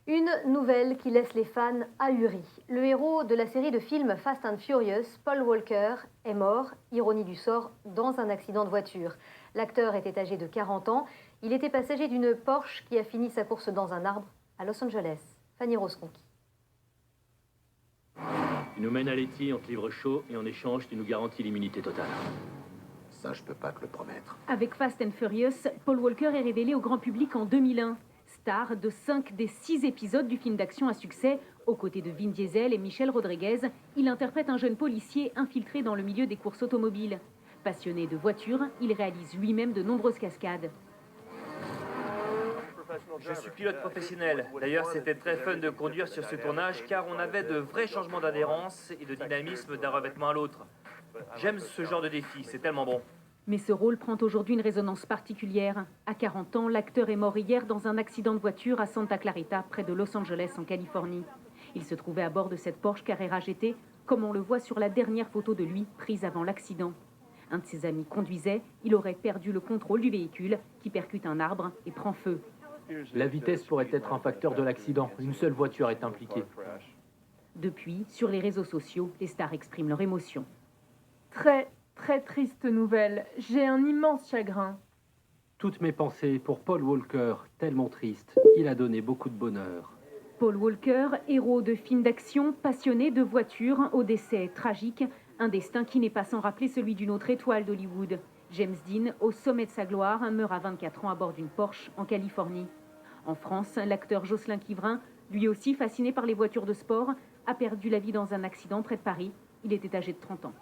Une nouvelle qui laisse les fans ahuris. Le héros de la série de films Fast and Furious, Paul Walker, est mort, ironie du sort, dans un accident de voiture. L'acteur était âgé de 40 ans. Il était passager d'une Porsche qui a fini sa course dans un arbre à Los Angeles. Fanny Rose-Conqui. Tu nous mènes à Letty, on te livre chaud et en échange, tu nous garantis l'immunité totale. Ça, je peux pas te le promettre. Avec Fast and Furious, Paul Walker est révélé au grand public en 2001. Star de 5 des 6 épisodes du film d'action à succès, aux côtés de Vin Diesel et Michelle Rodriguez, il interprète un jeune policier infiltré dans le milieu des courses automobiles. Passionné de voitures, il réalise lui-même de nombreuses cascades. Je suis pilote professionnel. D'ailleurs, c'était très fun de conduire sur ce tournage car on avait de vrais changements d'adhérence et de dynamisme d'un revêtement à l'autre. J'aime ce genre de défi, c'est tellement bon. Mais ce rôle prend aujourd'hui une résonance particulière. À 40 ans, l'acteur est mort hier dans un accident de voiture à Santa Clarita, près de Los Angeles, en Californie. Il se trouvait à bord de cette Porsche Carrera GT, comme on le voit sur la dernière photo de lui, prise avant l'accident. Un de ses amis conduisait, il aurait perdu le contrôle du véhicule, qui percute un arbre et prend feu. La vitesse pourrait être un facteur de l'accident. Une seule voiture est impliquée. Depuis, sur les réseaux sociaux, les stars expriment leur émotion. Très triste nouvelle. J'ai un immense chagrin. Toutes mes pensées pour Paul Walker, tellement triste. Il a donné beaucoup de bonheur. Paul Walker, héros de films d'action, passionné de voitures, au décès tragique, un destin qui n'est pas sans rappeler celui d'une autre étoile d'Hollywood. James Dean, au sommet de sa gloire, meurt à 24 ans à bord d'une Porsche en Californie. En France, l'acteur Jocelyn Quivrin, lui aussi fasciné par les voitures de sport, a perdu la vie dans un accident près de Paris. Il était âgé de 30 ans.